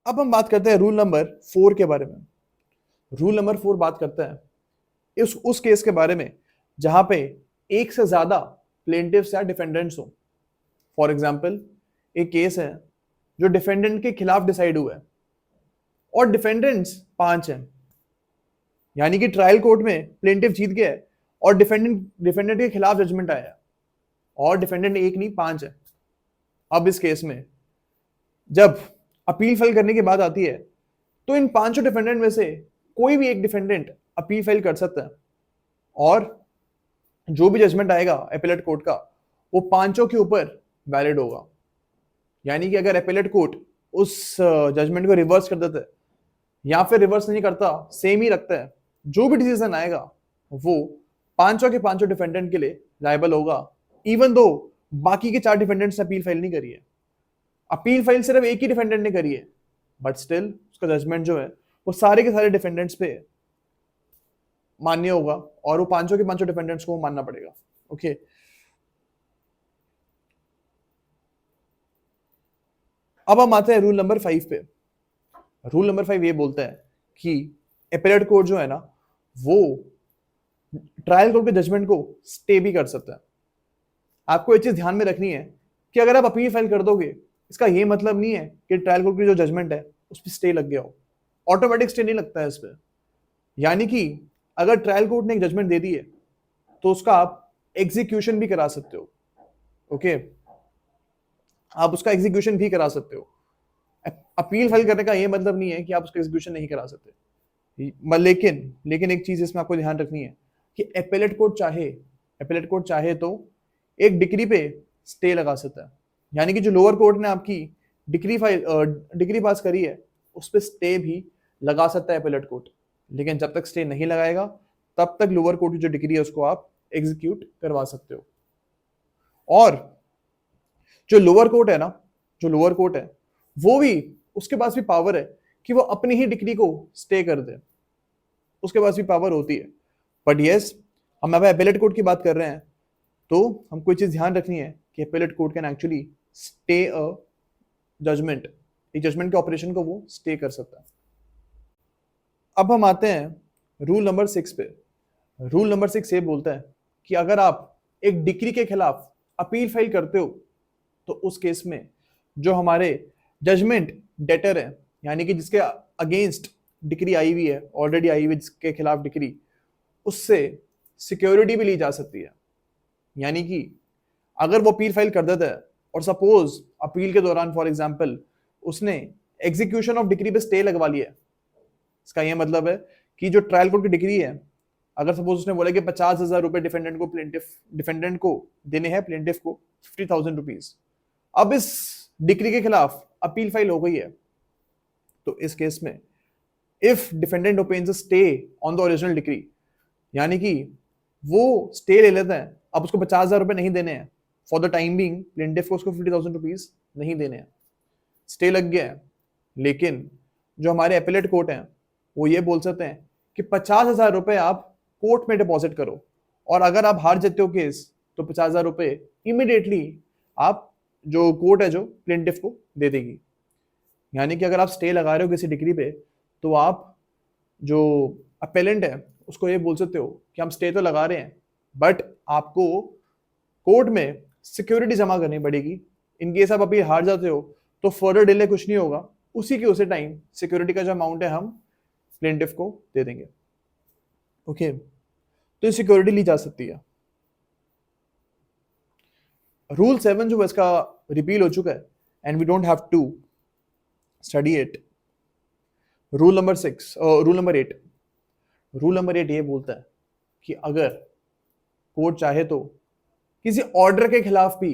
अब हम बात करते हैं रूल नंबर 4 के बारे में। रूल नंबर 4 बात करता है उस केस के बारे में जहां पे एक से ज्यादा प्लेंटिव्स या डिफेंडेंट्स हो। फॉर एग्जाम्पल, एक केस है जो डिफेंडेंट के खिलाफ डिसाइड हुआ है और डिफेंडेंट्स 5 हैं, यानी कि ट्रायल कोर्ट में प्लेंटिव जीत गया है और डिफेंडेंट के खिलाफ जजमेंट आया है और डिफेंडेंट एक नहीं 5 है। अब इस केस में जब अपील फाइल करने की बात आती है तो इन 5 डिफेंडेंट में से कोई भी एक डिफेंडेंट अपील फाइल कर सकता है और जो भी जजमेंट आएगा एपेलेट कोर्ट का वो 5 के ऊपर वैलिड होगा। यानी कि अगर एपेलेट कोर्ट उस जजमेंट को रिवर्स कर देता है या फिर रिवर्स नहीं करता, सेम ही रखता है, जो भी डिसीजन आएगा वो 5 डिफेंडेंट के लिए लायबल होगा, इवन दो बाकी के 4 डिफेंडेंट्स ने अपील फाइल नहीं करी है। अपील फाइल सिर्फ एक ही डिफेंडेंट ने करी है, बट स्टिल उसका जजमेंट जो है वो सारे के सारे डिफेंडेंट्स पे मान्य होगा और वो 5 डिफेंडेंट्स को मानना पड़ेगा। ओके, अब हम आते हैं रूल नंबर 5 पे। रूल नंबर 5 ये बोलता है कि एपेलेट कोर्ट जो है ना वो ट्रायल कोर्ट के जजमेंट को स्टे भी कर सकता है। आपको ये चीज ध्यान में रखनी है कि अगर आप अपील फाइल कर दोगे, इसका ये मतलब नहीं है कि ट्रायल कोर्ट की जो जजमेंट है उस पर स्टे लग गया हो। ऑटोमेटिक स्टे नहीं लगता है इस पर। यानी कि अगर ट्रायल कोर्ट ने एक जजमेंट दे दी है तो उसका आप एग्जीक्यूशन भी करा सकते हो। ओके, आप उसका एग्जीक्यूशन भी करा सकते हो। अपील फाइल करने का ये मतलब नहीं है कि आप उसका एग्जीक्यूशन नहीं करा सकते। लेकिन एक चीज इसमें आपको ध्यान रखनी है कि एपेलेट कोर्ट चाहे तो एक डिक्री पे स्टे लगा सकता है। यानी कि जो लोअर कोर्ट ने आपकी डिक्री पास करी है उस पर स्टे भी लगा सकता है एपेलेट कोर्ट। लेकिन जब तक स्टे नहीं लगाएगा तब तक लोअर कोर्ट की जो डिक्री है उसको आप एग्जीक्यूट करवा सकते हो। और जो लोअर कोर्ट है ना, जो लोअर कोर्ट है वो भी, उसके पास भी पावर है कि वो अपनी ही डिक्री को स्टे कर दे। उसके पास भी पावर होती है। बट यस, हम अब एपेलेट कोर्ट की बात कर रहे हैं तो हमको ये चीज ध्यान रखनी है कि appellate court can actually stay a judgment. एक जजमेंट के ऑपरेशन को वो स्टे कर सकता है। अब हम आते हैं रूल नंबर 6 पे। रूल नंबर 6 ये बोलता है कि अगर आप एक डिक्री के खिलाफ अपील फाइल करते हो तो उस केस में जो हमारे जजमेंट डेटर है, यानी कि जिसके अगेंस्ट डिक्री आई हुई है, ऑलरेडी आई हुई जिसके खिलाफ डिक्री, उससे सिक्योरिटी भी ली जा सकती है। यानी कि अगर वो अपील फाइल कर देता है और सपोज अपील के दौरान फॉर एग्जांपल उसने एग्जीक्यूशन ऑफ डिक्री पे स्टे लगवा लिया है, इसका यह मतलब है कि जो ट्रायल कोर्ट की डिग्री है, अगर सपोज उसने बोला कि 50,000 रुपए डिफेंडेंट को देने हैं, प्लेंटिफ को 50,000 रुपीज। अब इस डिग्री के खिलाफ अपील फाइल हो गई है तो इस केस में if defendant opens a stay on the original decree, यानी कि वो स्टे ले लेता है, अब उसको 50,000 रुपए नहीं देने हैं for the time being, plaintiff को उसको 50,000 रुपीज नहीं देने हैं, स्टे लग गया है। लेकिन जो हमारे एपेलेट कोर्ट हैं वो ये बोल सकते हैं कि 50,000 रुपए आप कोर्ट में डिपॉजिट करो और अगर आप हार जाते हो केस तो 50,000 रुपए इमीडिएटली आप जो कोर्ट है जो प्लेंटिफ को दे देगी। यानी कि अगर आप स्टे लगा रहे हो किसी डिग्री पे तो आप जो अपेलेंट है उसको ये बोल सकते हो कि हम स्टे तो लगा रहे हैं बट आपको कोर्ट में सिक्योरिटी जमा करनी पड़ेगी। इन केस आप अभी हार जाते हो तो फर्दर डिले कुछ नहीं होगा, उसी के उसी टाइम सिक्योरिटी का जो अमाउंट है हम प्लेंटिफ को दे देंगे। ओके, तो सिक्योरिटी ली जा सकती है। रूल 7 जो है इसका रिपील हो चुका है and we don't have to study it. Rule number 8, rule number 8 ये बोलता है कि अगर कोर्ट चाहे तो किसी ऑर्डर के खिलाफ भी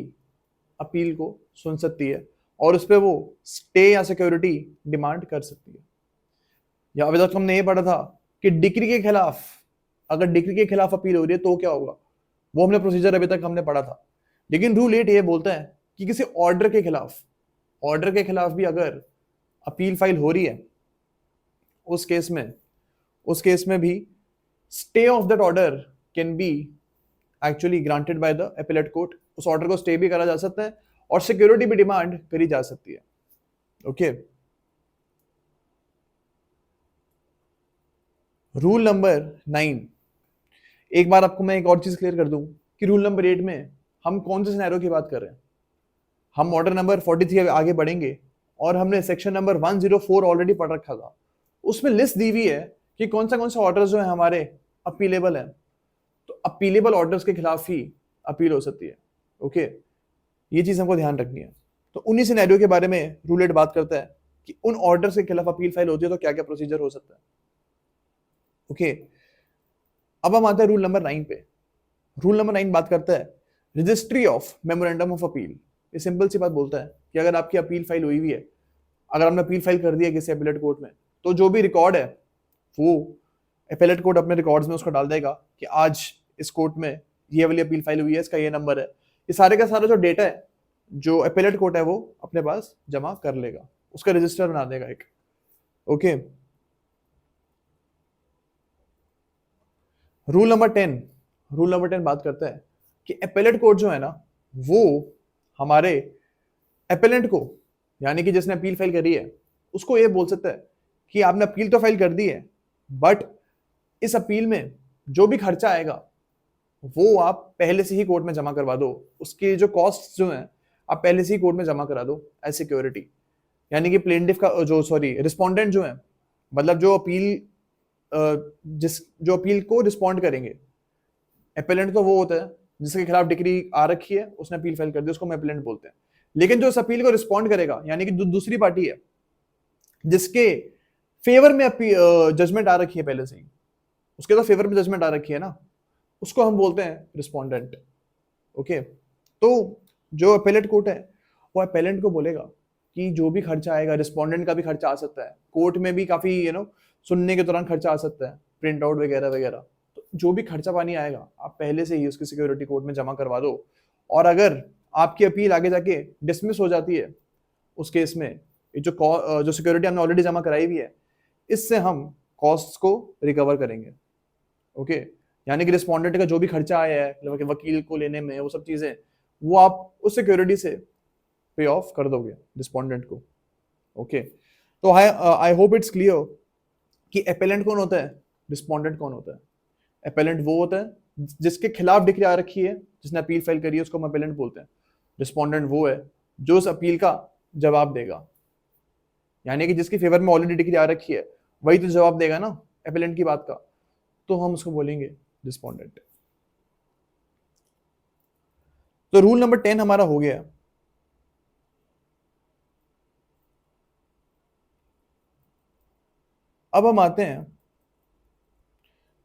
अपील को सुन सकती है और उस पर वो स्टे या सिक्योरिटी डिमांड कर सकती है। या अभी तक हमने ये पढ़ा था कि डिक्री के खिलाफ, अगर डिक्री के खिलाफ अपील हो रही है तो क्या होगा, वो हमने प्रोसीजर अभी तक हमने पढ़ा था। लेकिन रूल 8 ये बोलता है कि किसी ऑर्डर के खिलाफ भी अगर अपील फाइल हो रही है उस केस में भी stay of that order can be actually granted by the appellate court. उस ऑर्डर को स्टे भी करा जा सकता है और सिक्योरिटी भी डिमांड करी जा सकती है। ओके, रूल नंबर 9, एक बार आपको मैं एक और चीज क्लियर कर दूं कि रूल नंबर 8 में हम कौन से सिनेरियो की बात कर रहे हैं। हम ऑर्डर नंबर 43 आगे बढ़ेंगे और हमने सेक्शन नंबर 104 ऑलरेडी पढ़ रखा था। उसमें लिस्ट दी हुई है कि कौन सा ऑर्डर जो है हमारे अपीलेबल है। तो अपीलेबल ऑर्डर्स के खिलाफ ही अपील हो सकती है। ओके, ये चीज हमको ध्यान रखनी है। तो उन्हीं सिनेरियो के बारे में रूल 8 बात करता है कि उन ऑर्डर्स के खिलाफ अपील फाइल होती है तो क्या क्या प्रोसीजर हो सकता है। ओके, अब हम आते हैं रूल नंबर 9 पे। रूल नंबर 9 बात करता है registry of memorandum of appeal. ये सिंपल सी बात बोलता है कि अगर आपकी अपील फाइल हुई हुई है, अगर आपने अपील फाइल कर दिया किसी अपीलेट कोर्ट में, तो जो भी रिकॉर्ड है वो अपीलेट कोर्ट अपने रिकॉर्ड्स में उसको डाल देगा कि आज इस कोर्ट में ये वाली अपील फाइल हुई है, इसका ये नंबर है। ये सारे का सारा जो डेटा है जो अपीलेट कोर्ट है वो अपने पास जमा कर लेगा, उसका रजिस्टर बना देगा एक। Okay, rule number 10, rule number 10 बात करता है कि अपीलेट कोर्ट जो है ना वो हमारे अपेलेंट को, यानी कि जिसने अपील फाइल करी है, उसको ये बोल सकता है कि आपने अपील तो फाइल कर दी है, बट इस अपील में जो भी खर्चा आएगा वो आप पहले से ही कोर्ट में जमा करवा दो। उसके जो कॉस्ट जो है आप पहले से ही कोर्ट में जमा करा दो एज सिक्योरिटी। यानी कि प्लेंटिफ का जो रिस्पोंडेंट जो है, मतलब जो अपील जो अपील को रिस्पॉन्ड करेंगे, एपेलेंट तो वो होता है जिसके खिलाफ डिग्री आ रखी है, उसने अपील फाइल कर दी, उसको हम एपेलेंट बोलते हैं। लेकिन जो इस अपील को रिस्पॉन्ड करेगा, यानी कि दूसरी पार्टी है जिसके फेवर में जजमेंट आ रखी है पहले से ही, उसके तो फेवर में जजमेंट आ रखी है ना, उसको हम बोलते हैं रिस्पोंडेंट। ओके, तो जो अपेलेट कोर्ट है वो अपेलेंट को बोलेगा कि जो भी खर्चा आएगा, रिस्पोंडेंट का भी खर्चा आ सकता है, कोर्ट में भी काफी सुनने के दौरान खर्चा आ सकता है, प्रिंट आउट वगैरह वगैरह। तो जो भी खर्चा पानी आएगा आप पहले से ही उसकी सिक्योरिटी कोर्ट में जमा करवा दो। और अगर आपकी अपील आगे जाके डिसमिस हो जाती है उस केस में, जो सिक्योरिटी हमने ऑलरेडी जमा कराई हुई है, इससे हम कॉस्ट को रिकवर करेंगे। ओके, यानी कि रिस्पोंडेंट का जो भी खर्चा आया है वकील को लेने में, वो सब चीजें वो आप उस सिक्योरिटी से पे ऑफ कर दोगे रिस्पोंडेंट को। ओके, तो आई होप इट्स क्लियर कि अपेलेंट कौन होता है, रिस्पोंडेंट कौन होता है। अपेलेंट वो होता है जिसके खिलाफ डिक्री आ रखी है, जिसने अपील फाइल करी है, उसको हम अपेलेंट बोलते हैं। रिस्पोंडेंट वो है जो उस अपील का जवाब देगा, यानी कि जिसके फेवर में ऑलरेडी डिक्री आ रखी है वही तो जवाब देगा ना अपेलेंट की बात का, तो हम उसको बोलेंगे रिस्पोंडेंट। तो रूल नंबर 10 हमारा हो गया। अब हम आते हैं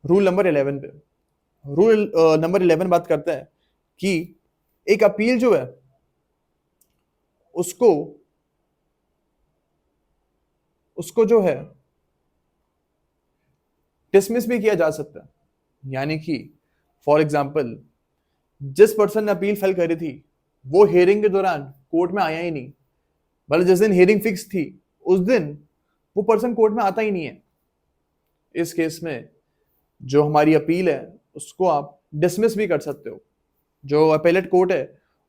रूल नंबर 11 पे। रूल नंबर 11 बात करता है कि एक अपील जो है उसको उसको जो है डिसमिस भी किया जा सकता है। यानी कि फॉर एग्जांपल जिस पर्सन ने अपील फाइल करी थी वो हियरिंग के दौरान कोर्ट में आया ही नहीं, मतलब जिस दिन हियरिंग फिक्स थी उस दिन वो पर्सन कोर्ट में आता ही नहीं है। इस केस में जो हमारी अपील है उसको आप डिसमिस भी कर सकते हो। जो अपेलेट कोर्ट है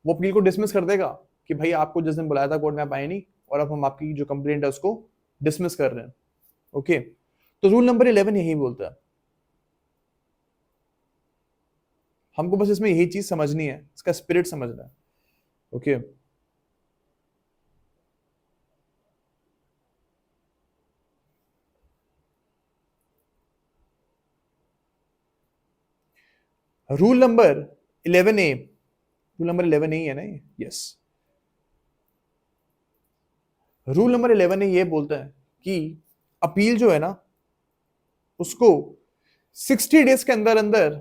वो अपील को डिसमिस कर देगा कि भाई आपको जिस दिन बुलाया था कोर्ट में आप आए नहीं, और अब हम आपकी जो कंप्लेंट है उसको डिसमिस कर रहे हैं। ओके, तो रूल नंबर 11 यही बोलता है। हमको बस इसमें यही चीज समझनी है, इसका स्पिरिट समझना है। Okay, rule number 11A, rule number 11 ही है ना ये? यस, रूल नंबर 11 ये बोलता है कि अपील जो है ना उसको 60 डेज के अंदर अंदर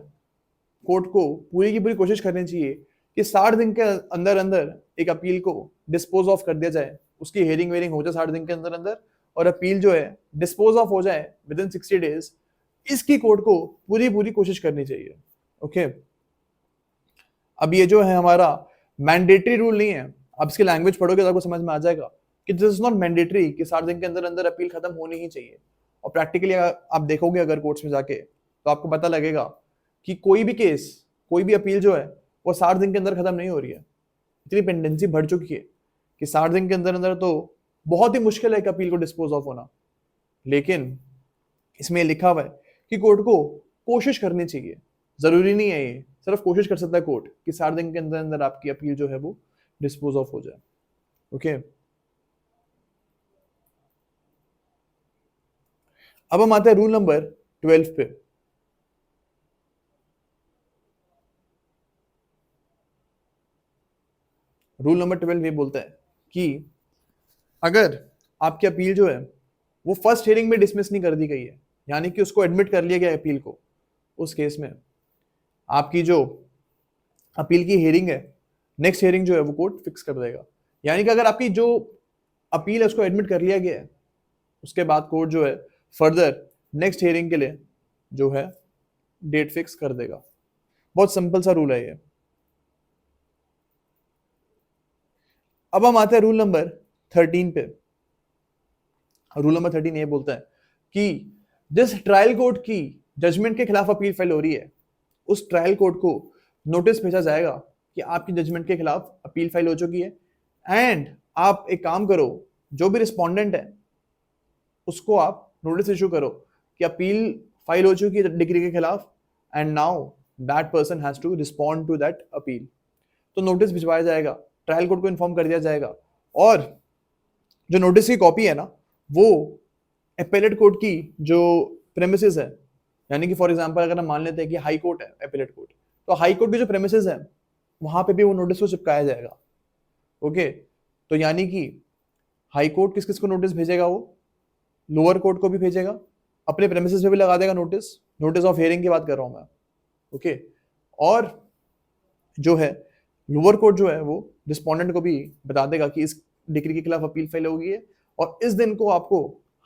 कोर्ट को पूरी की पूरी कोशिश करनी चाहिए कि 60 दिन के अंदर अंदर एक अपील को डिस्पोज ऑफ कर दिया जाए, उसकी हेयरिंग वेयरिंग हो जाए 60 दिन के अंदर अंदर, और अपील जो है डिस्पोज ऑफ हो जाए विद इन 60 डेज। इसकी कोर्ट को पूरी पूरी कोशिश करनी चाहिए। ओके, अब ये जो है हमारा मैंडेटरी रूल नहीं है। अब इसकी लैंग्वेज पढ़ोगे तो आपको समझ में आ जाएगा कि दिस इज नॉट मैंडेटरी कि 60 दिन के अंदर अंदर अपील खत्म होनी ही चाहिए। और प्रैक्टिकली आप देखोगे अगर कोर्ट्स में जाके तो आपको पता लगेगा कि कोई भी केस, कोई भी अपील जो है वो 60 दिन के अंदर खत्म नहीं हो रही है। इतनी पेंडेंसी बढ़ चुकी है कि 60 दिन के अंदर अंदर तो बहुत ही मुश्किल है एक अपील को डिस्पोज ऑफ होना। लेकिन इसमें लिखा हुआ है कि कोर्ट को कोशिश करनी चाहिए, जरूरी नहीं है ये, सिर्फ कोशिश कर सकता है कोर्ट कि 7 दिन के अंदर अंदर आपकी अपील जो है वो डिस्पोज ऑफ हो जाए। ओके, अब हम आते हैं रूल नंबर 12 पे। रूल नंबर 12 ये बोलता है कि अगर आपकी अपील जो है वो फर्स्ट हियरिंग में डिसमिस नहीं कर दी गई है, यानी कि उसको एडमिट कर लिया गया अपील को, उस केस में आपकी जो अपील की हियरिंग है, नेक्स्ट हियरिंग जो है वो कोर्ट फिक्स कर देगा। यानी कि अगर आपकी जो अपील है उसको एडमिट कर लिया गया है, उसके बाद कोर्ट जो है फर्दर नेक्स्ट हियरिंग के लिए जो है डेट फिक्स कर देगा। बहुत सिंपल सा रूल है ये। अब हम आते हैं रूल नंबर 13 पे। रूल नंबर 13 ये बोलता है कि जिस ट्रायल कोर्ट की जजमेंट के खिलाफ अपील फाइल हो रही है, उस ट्रायल कोर्ट को नोटिस भेजा जाएगा कि आपकी जजमेंट के खिलाफ अपील फाइल हो चुकी है, एंड आप एक काम करो, जो भी रिस्पोंडेंट है उसको आप नोटिस इशू करो कि अपील फाइल हो चुकी है डिग्री के खिलाफ, and now that person has to respond to that appeal. तो नोटिस भिजवाया जाएगा, ट्रायल कोर्ट को इन्फॉर्म कर दिया जाएगा, और जो नोटिस की कॉपी है ना वो एपेलेट कोर्ट की जो प्रेमिसेस है, यानी कि फॉर एग्जांपल अगर हम मान लेते हैं कि हाई कोर्ट है एपेलेट कोर्ट, तो हाई कोर्ट की जो प्रेमिसेस है वहां पे भी वो नोटिस को चिपकाया जाएगा। ओके, तो यानी कि हाई कोर्ट किस किस को नोटिस भेजेगा, वो लोअर कोर्ट को भी भेजेगा, अपने प्रेमिसेस पे भी लगा देगा नोटिस, नोटिस ऑफ हियरिंग की बात कर रहा हूं मैं। ओके, और जो है लोअर कोर्ट जो है वो रिस्पोंडेंट को भी बता देगा कि इस डिग्री के खिलाफ अपील फाइल होगी है और इस दिन को आपको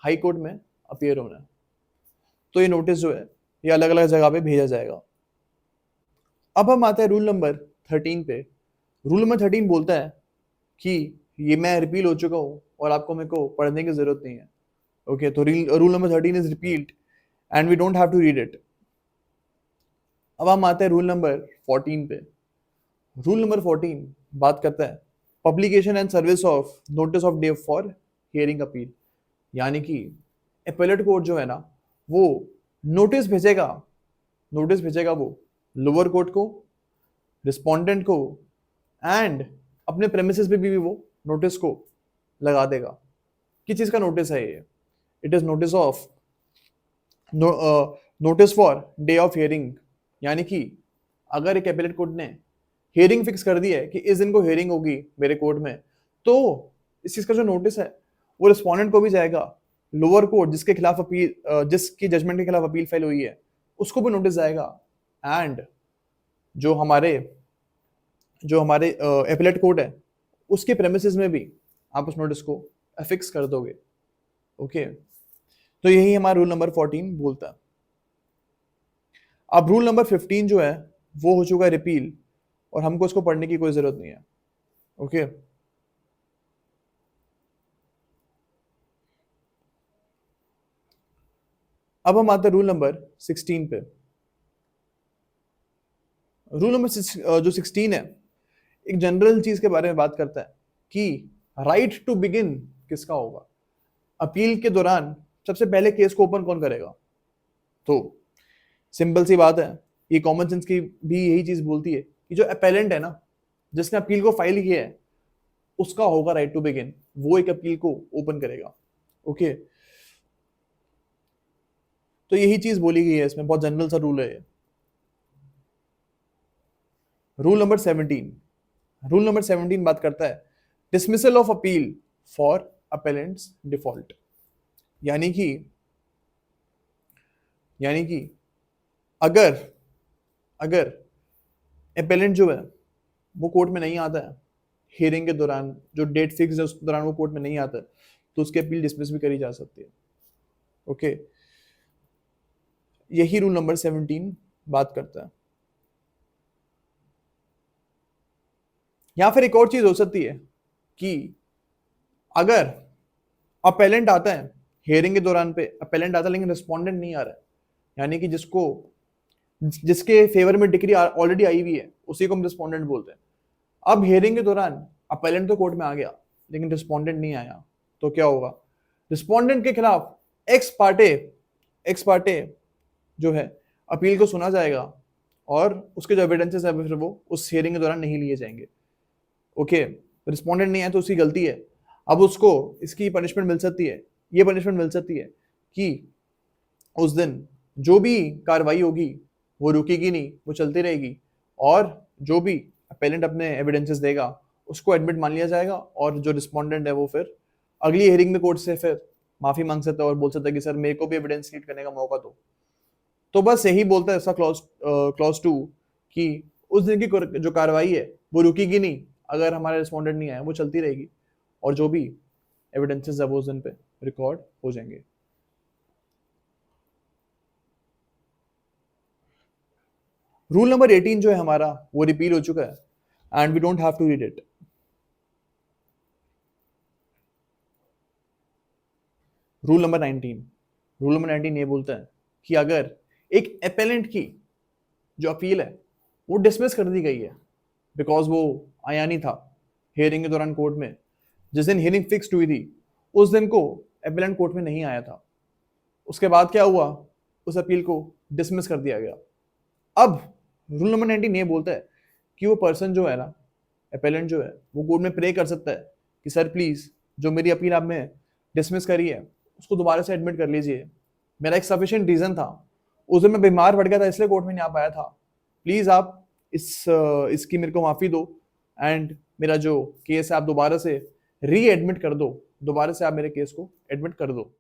हाई कोर्ट में अपीयर होना है। तो ये नोटिस जो है ये अलग अलग जगह पे भेजा जाएगा। अब हम आते हैं रूल नंबर 13 पे। रूल नंबर 13 बोलता है कि ये मैं रिपील हो चुका हूं और आपको मेरे को पढ़ने की जरूरत नहीं है। ओके, तो rule number 13 is repealed and we don't have to read it. अब हम आते हैं रूल नंबर 14 पे। रूल नंबर 14 बात करता है publication and service of notice of day for hearing appeal, यानी कि एपेलेट कोर्ट जो है ना वो नोटिस भेजेगा, नोटिस भेजेगा वो लोअर कोर्ट को, रिस्पोंडेंट को, एंड अपने प्रेमिसेस पे भी वो नोटिस को लगा देगा। किस चीज का नोटिस है ये? It is notice of notice for day of hearing, यानी कि अगर एक एपेलेट कोर्ट ने हियरिंग फिक्स कर दी है कि इस दिन को हियरिंग होगी मेरे कोर्ट में, तो इस चीज का जो नोटिस है वो रिस्पोंडेंट को भी जाएगा, लोअर कोर्ट जिसके खिलाफ अपील जिसकी जजमेंट के खिलाफ अपील फाइल हुई है उसको भी नोटिस जाएगा, एंड जो हमारे एपेलेट कोर्ट है उसके प्रेमिसेस में भी आप उस नोटिस को अफिक्स कर दोगे। ओके, तो यही हमारा रूल नंबर 14 बोलता है। अब रूल नंबर 15 जो है वो हो चुका है रिपील और हमको इसको पढ़ने की कोई जरूरत नहीं है। ओके, अब हम आते हैं रूल नंबर 16 पे। रूल नंबर जो 16 है एक जनरल चीज के बारे में बात करता है कि राइट टू बिगिन किसका होगा। अपील के दौरान सबसे पहले केस को ओपन कौन करेगा? तो सिंपल सी बात है, ये कॉमन सेंस की भी यही चीज बोलती है कि जो अपेलेंट है ना, जिसने अपील को फाइल किया है, उसका होगा राइट टू बिगिन, वो एक अपील को ओपन करेगा। ओके, तो यही चीज बोली गई है इसमें, बहुत जनरल सा रूल है ये। Rule number 17। रूल नंबर 17 बात करता है dismissal of appeal for appellant's default, यानी कि अगर अगर अपेलेंट जो है वो कोर्ट में नहीं आता है हियरिंग के दौरान, जो डेट फिक्स है उस दौरान वो कोर्ट में नहीं आता है, तो उसकी अपील डिसमिस भी करी जा सकती है। ओके, यही रूल नंबर 17 बात करता है। या फिर एक और चीज हो सकती है कि अगर अपेलेंट आता है हियरिंग के दौरान पे, अपेलेंट आता है लेकिन रिस्पोंडेंट नहीं आ रहा है, यानी कि जिसके फेवर में डिग्री ऑलरेडी आई हुई है उसी को हम रिस्पोंडेंट बोलते हैं। अब हियरिंग के दौरान अपेलेंट तो कोर्ट में आ गया लेकिन रिस्पोंडेंट नहीं आया, तो क्या होगा? रिस्पोंडेंट के खिलाफ एक्स पार्टे जो है अपील को सुना जाएगा और उसके जो एविडेंसेस है फिर वो उस हियरिंग के दौरान नहीं लिए जाएंगे। ओके, रिस्पोंडेंट नहीं है तो उसकी गलती है। अब उसको इसकी पनिशमेंट मिल सकती है, ये पनिशमेंट मिल सकती है कि उस दिन जो भी कार्रवाई होगी वो रुकेगी नहीं, वो चलती रहेगी, और जो भी अपेलेंट अपने एविडेंसेस देगा उसको एडमिट मान लिया जाएगा, और जो रिस्पोंडेंट है वो फिर अगली हियरिंग में कोर्ट से फिर माफी मांग सकता है और बोल सकता है कि सर मेरे को भी एविडेंस लीड करने का मौका दो। तो बस यही बोलता है ऐसा क्लॉज 2 कि उस दिन की जो कार्रवाई है वो रुकेगी नहीं, अगर हमारे रिस्पोंडेंट नहीं आए वो चलती रहेगी, और जो भी एविडेंसेस है वो उस दिन पे रिकॉर्ड हो जाएंगे। रूल नंबर 18 जो है हमारा वो रिपील हो चुका है and we don't have to read it. Rule number 19 ये बोलता है कि अगर एक अपेलेंट की जो अपील है वो डिसमिस कर दी गई है बिकॉज वो आया नहीं था हियरिंग के दौरान कोर्ट में, जिस दिन हियरिंग फिक्स्ड हुई थी उस दिन को अपेलेंट कोर्ट में नहीं आया था, उसके बाद क्या हुआ, उस अपील को डिसमिस कर दिया गया। अब रूल नंबर 19 ये बोलता है कि वो पर्सन जो है ना, अपेलेंट जो है, वो कोर्ट में प्रे कर सकता है कि सर प्लीज जो मेरी अपील आपने डिसमिस करी है उसको दोबारा से एडमिट कर लीजिए, मेरा एक सफिशिएंट रीजन था, उस दिन मैं बीमार पड़ गया था इसलिए कोर्ट में नहीं आ पाया था, प्लीज आप इसकी मेरे को माफी दो एंड मेरा जो केस है आप दोबारा से री एडमिट कर दो, दोबारा से आप मेरे केस को एडमिट कर दो।